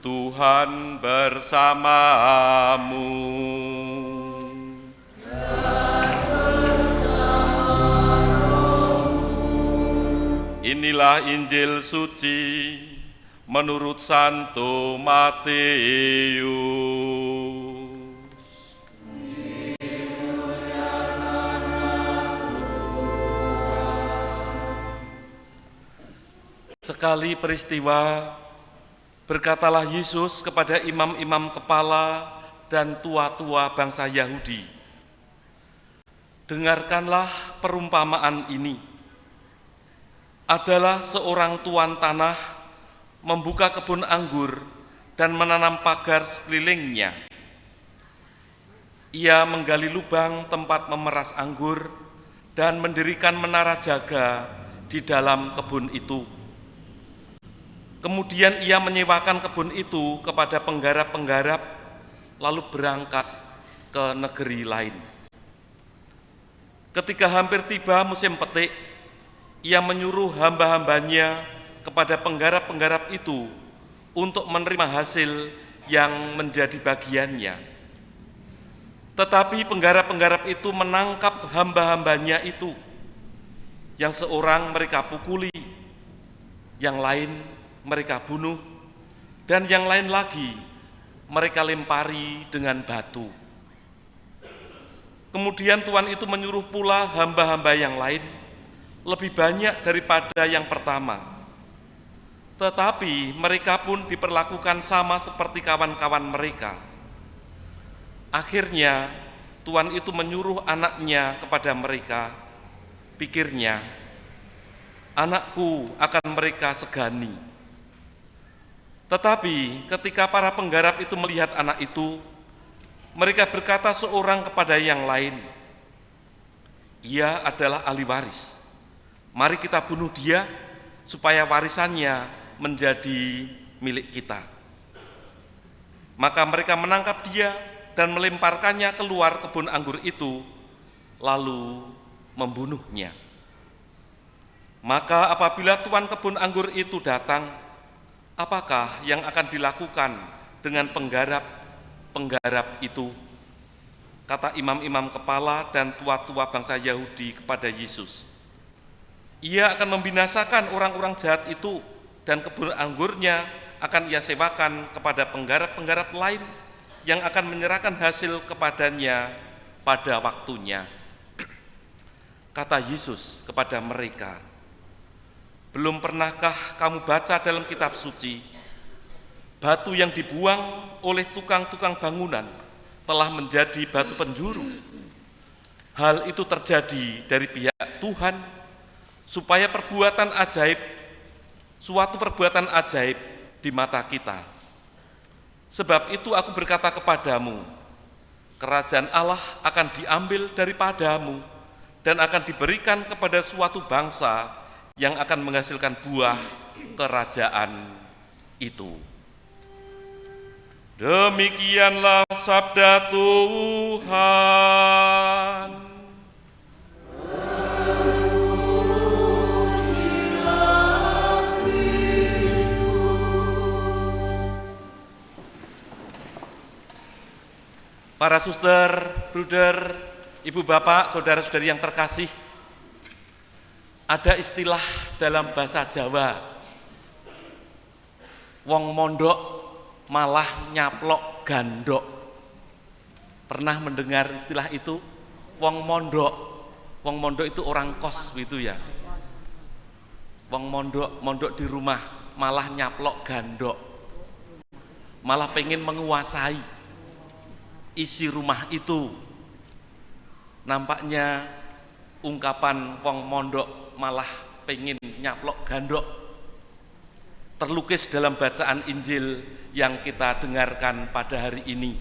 Tuhan bersamamu. Inilah Injil suci menurut Santo Matius. Sekali peristiwa, berkatalah Yesus kepada imam-imam kepala dan tua-tua bangsa Yahudi, "Dengarkanlah perumpamaan ini. Adalah seorang tuan tanah membuka kebun anggur dan menanam pagar sekelilingnya. Ia menggali lubang tempat memeras anggur dan mendirikan menara jaga di dalam kebun itu. Kemudian ia menyewakan kebun itu kepada penggarap-penggarap, lalu berangkat ke negeri lain. Ketika hampir tiba musim petik, ia menyuruh hamba-hambanya kepada penggarap-penggarap itu untuk menerima hasil yang menjadi bagiannya. Tetapi penggarap-penggarap itu menangkap hamba-hambanya itu, yang seorang mereka pukuli, yang lain mereka bunuh, dan yang lain lagi mereka lempari dengan batu. Kemudian Tuhan itu menyuruh pula hamba-hamba yang lain, lebih banyak daripada yang pertama. Tetapi mereka pun diperlakukan sama seperti kawan-kawan mereka. Akhirnya Tuhan itu menyuruh anaknya kepada mereka. Pikirnya, anakku akan mereka segani. Tetapi ketika para penggarap itu melihat anak itu, mereka berkata seorang kepada yang lain, ia adalah ahli waris. Mari kita bunuh dia supaya warisannya menjadi milik kita. Maka mereka menangkap dia dan melemparkannya keluar kebun anggur itu, lalu membunuhnya. Maka apabila tuan kebun anggur itu datang, apakah yang akan dilakukan dengan penggarap-penggarap itu? Kata imam-imam kepala dan tua-tua bangsa Yahudi kepada Yesus, ia akan membinasakan orang-orang jahat itu, dan kebun anggurnya akan ia sewakan kepada penggarap-penggarap lain yang akan menyerahkan hasil kepadanya pada waktunya. Kata Yesus kepada mereka, belum pernahkah kamu baca dalam kitab suci, batu yang dibuang oleh tukang-tukang bangunan telah menjadi batu penjuru? Hal itu terjadi dari pihak Tuhan, supaya suatu perbuatan ajaib di mata kita. Sebab itu aku berkata kepadamu, kerajaan Allah akan diambil daripadamu dan akan diberikan kepada suatu bangsa yang akan menghasilkan buah kerajaan itu. Demikianlah sabda Tuhan. Para suster, bruder, ibu bapak, saudara-saudari yang terkasih, ada istilah dalam bahasa Jawa, wong mondok malah nyaplok gandok. Pernah mendengar istilah itu? Wong mondok itu orang kos gitu ya. Wong mondok di rumah malah nyaplok gandok, malah pengen menguasai isi rumah itu. Nampaknya ungkapan wong mondok malah pengen nyaplok gandok terlukis dalam bacaan Injil yang kita dengarkan pada hari ini.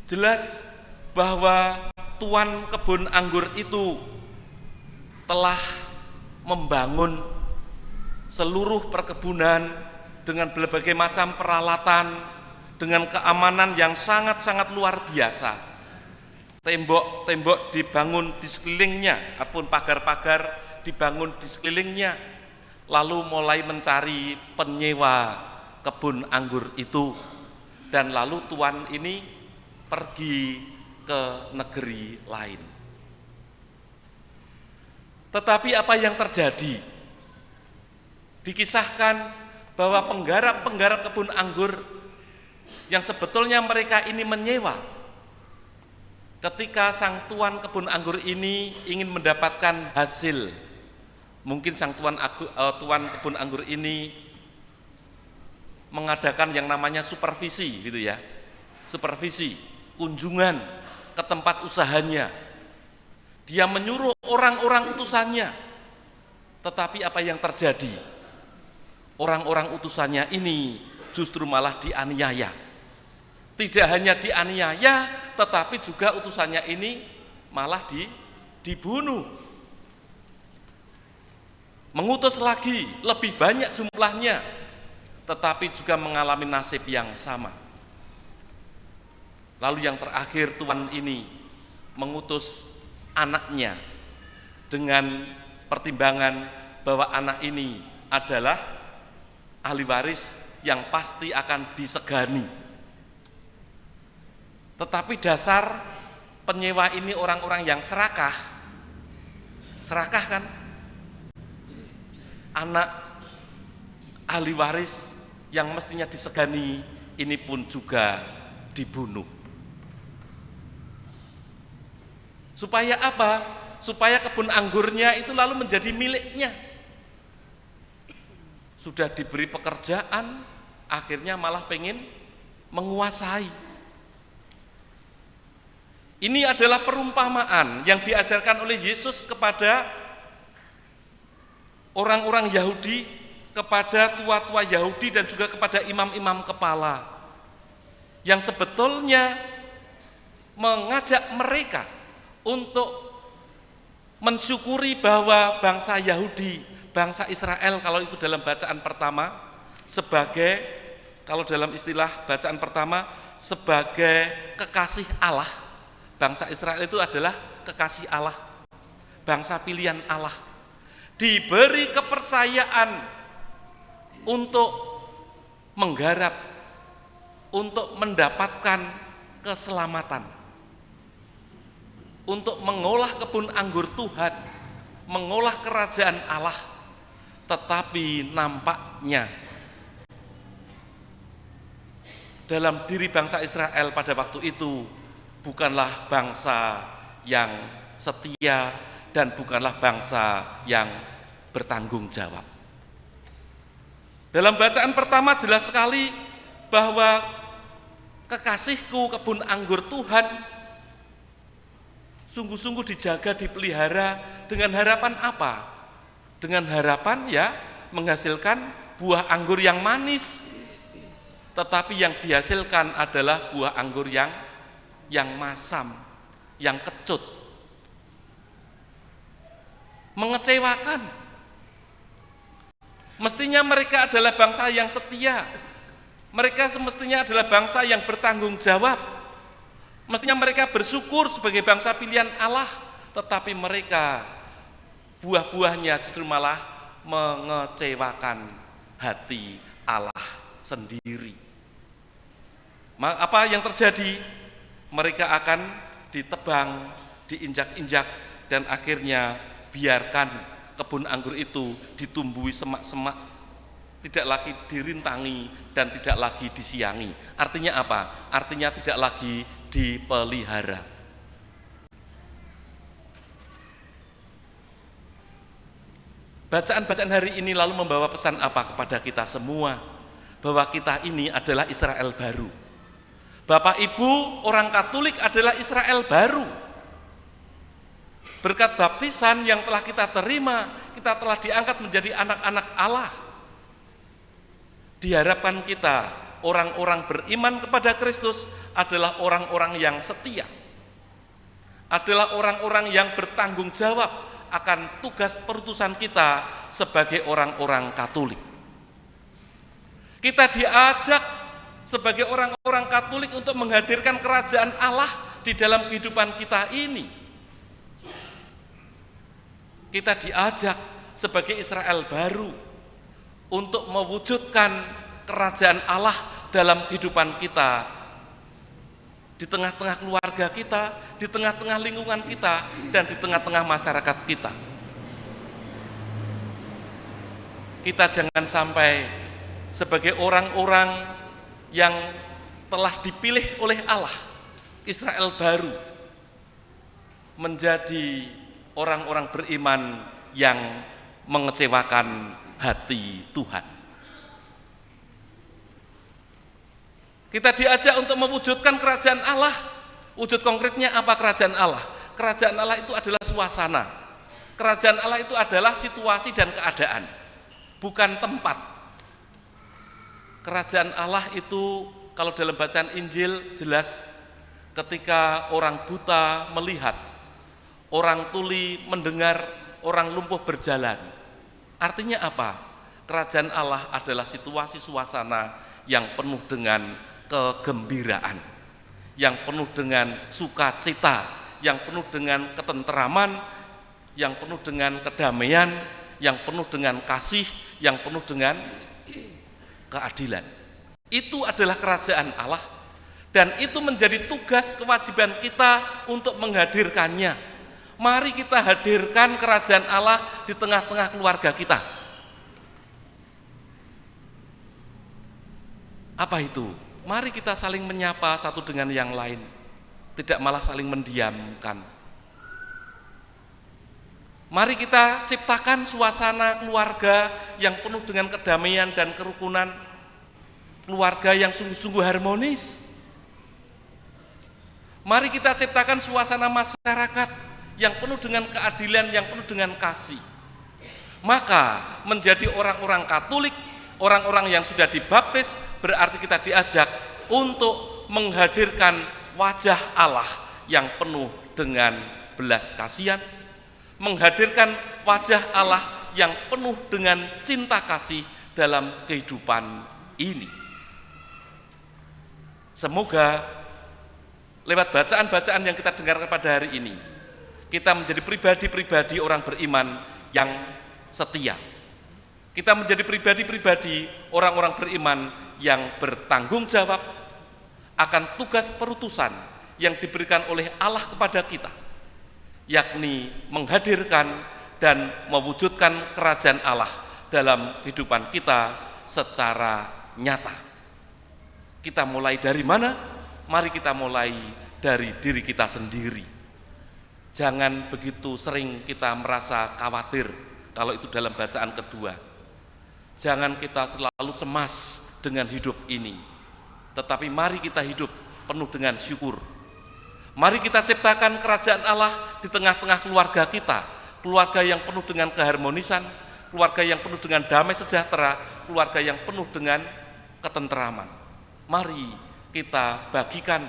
Jelas bahwa tuan kebun anggur itu telah membangun seluruh perkebunan dengan berbagai macam peralatan, dengan keamanan yang sangat-sangat luar biasa. Tembok-tembok dibangun di sekelilingnya, ataupun pagar-pagar dibangun di sekelilingnya. lalu mulai mencari penyewa kebun anggur itu, dan lalu tuan ini pergi ke negeri lain. Tetapi apa yang terjadi? Dikisahkan bahwa penggarap-penggarap kebun anggur yang sebetulnya mereka ini menyewa, ketika sang tuan kebun anggur ini ingin mendapatkan hasil, mungkin sang tuan kebun anggur ini mengadakan yang namanya supervisi gitu ya, supervisi, kunjungan ke tempat usahanya. Dia menyuruh orang-orang utusannya, tetapi apa yang terjadi? Orang-orang utusannya ini justru malah dianiaya. Tidak hanya dianiaya, tetapi juga utusannya ini malah dibunuh. Mengutus lagi, lebih banyak jumlahnya, tetapi juga mengalami nasib yang sama. Lalu yang terakhir, tuan ini mengutus anaknya dengan pertimbangan bahwa anak ini adalah ahli waris yang pasti akan disegani. Tetapi dasar penyewa ini orang-orang yang serakah kan? Anak ahli waris yang mestinya disegani ini pun juga dibunuh. Supaya apa? Supaya kebun anggurnya itu lalu menjadi miliknya. Sudah diberi pekerjaan, akhirnya malah pengen menguasai. Ini adalah perumpamaan yang diajarkan oleh Yesus kepada orang-orang Yahudi, kepada tua-tua Yahudi dan juga kepada imam-imam kepala, yang sebetulnya mengajak mereka untuk mensyukuri bahwa bangsa Yahudi, bangsa Israel, kalau itu dalam bacaan pertama, sebagai, kalau dalam istilah bacaan pertama, sebagai kekasih Allah. Bangsa Israel itu adalah kekasih Allah, bangsa pilihan Allah, diberi kepercayaan untuk menggarap, untuk mendapatkan keselamatan, untuk mengolah kebun anggur Tuhan, mengolah kerajaan Allah. Tetapi nampaknya dalam diri bangsa Israel pada waktu itu bukanlah bangsa yang setia dan bukanlah bangsa yang bertanggung jawab. Dalam bacaan pertama jelas sekali bahwa kekasihku kebun anggur Tuhan sungguh-sungguh dijaga, dipelihara dengan harapan apa? Dengan harapan ya menghasilkan buah anggur yang manis. Tetapi yang dihasilkan adalah buah anggur yang masam, yang kecut. Mengecewakan. Mestinya mereka adalah bangsa yang setia. Mereka semestinya adalah bangsa yang bertanggung jawab. Mestinya mereka bersyukur sebagai bangsa pilihan Allah, tetapi mereka buah-buahnya justru malah mengecewakan hati Allah sendiri. Apa yang terjadi? Mereka akan ditebang, diinjak-injak, dan akhirnya biarkan kebun anggur itu ditumbuhi semak-semak, tidak lagi dirintangi dan tidak lagi disiangi. Artinya apa? Artinya tidak lagi dipelihara. Bacaan-bacaan hari ini lalu membawa pesan apa kepada kita semua? Bahwa kita ini adalah Israel baru. Bapak Ibu, orang Katolik adalah Israel baru. Berkat baptisan yang telah kita terima, kita telah diangkat menjadi anak-anak Allah. Diharapkan kita, orang-orang beriman kepada Kristus, adalah orang-orang yang setia, adalah orang-orang yang bertanggung jawab akan tugas perutusan kita sebagai orang-orang Katolik. Kita diajak sebagai orang-orang Katolik untuk menghadirkan kerajaan Allah di dalam kehidupan kita ini. Kita diajak sebagai Israel baru untuk mewujudkan kerajaan Allah dalam kehidupan kita, di tengah-tengah keluarga kita, di tengah-tengah lingkungan kita, dan di tengah-tengah masyarakat kita. Kita jangan sampai sebagai orang-orang yang telah dipilih oleh Allah, Israel baru, menjadi orang-orang beriman yang mengecewakan hati Tuhan. Kita diajak untuk mewujudkan kerajaan Allah. Wujud konkretnya apa kerajaan Allah? Kerajaan Allah itu adalah suasana. Kerajaan Allah itu adalah situasi dan keadaan, bukan tempat. Kerajaan Allah itu kalau dalam bacaan Injil jelas, ketika orang buta melihat, orang tuli mendengar, orang lumpuh berjalan. Artinya apa? Kerajaan Allah adalah situasi suasana yang penuh dengan kegembiraan, yang penuh dengan sukacita, yang penuh dengan ketenteraman, yang penuh dengan kedamaian, yang penuh dengan kasih, yang penuh dengan keadilan. Itu adalah kerajaan Allah, dan itu menjadi tugas kewajiban kita untuk menghadirkannya. Mari kita hadirkan kerajaan Allah di tengah-tengah keluarga kita. Apa itu? Mari kita saling menyapa satu dengan yang lain, tidak malah saling mendiamkan. Mari kita ciptakan suasana keluarga yang penuh dengan kedamaian dan kerukunan, keluarga yang sungguh-sungguh harmonis. Mari kita ciptakan suasana masyarakat yang penuh dengan keadilan, yang penuh dengan kasih. Maka menjadi orang-orang Katolik, orang-orang yang sudah dibaptis, berarti kita diajak untuk menghadirkan wajah Allah yang penuh dengan belas kasihan, menghadirkan wajah Allah yang penuh dengan cinta kasih dalam kehidupan ini. Semoga lewat bacaan-bacaan yang kita dengar pada hari ini, kita menjadi pribadi-pribadi orang beriman yang setia. Kita menjadi pribadi-pribadi orang-orang beriman yang bertanggung jawab akan tugas perutusan yang diberikan oleh Allah kepada kita, yakni menghadirkan dan mewujudkan kerajaan Allah dalam kehidupan kita secara nyata. Kita mulai dari mana? Mari kita mulai dari diri kita sendiri. Jangan begitu sering kita merasa khawatir kalau itu dalam bacaan kedua. Jangan kita selalu cemas dengan hidup ini, tetapi mari kita hidup penuh dengan syukur. Mari kita ciptakan kerajaan Allah di tengah-tengah keluarga kita, keluarga yang penuh dengan keharmonisan, keluarga yang penuh dengan damai sejahtera, keluarga yang penuh dengan ketenteraman. Mari kita bagikan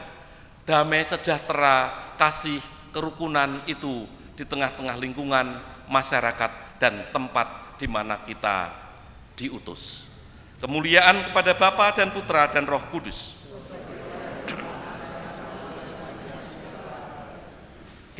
damai sejahtera, kasih, kerukunan itu di tengah-tengah lingkungan, masyarakat, dan tempat di mana kita diutus. Kemuliaan kepada Bapa dan Putra dan Roh Kudus,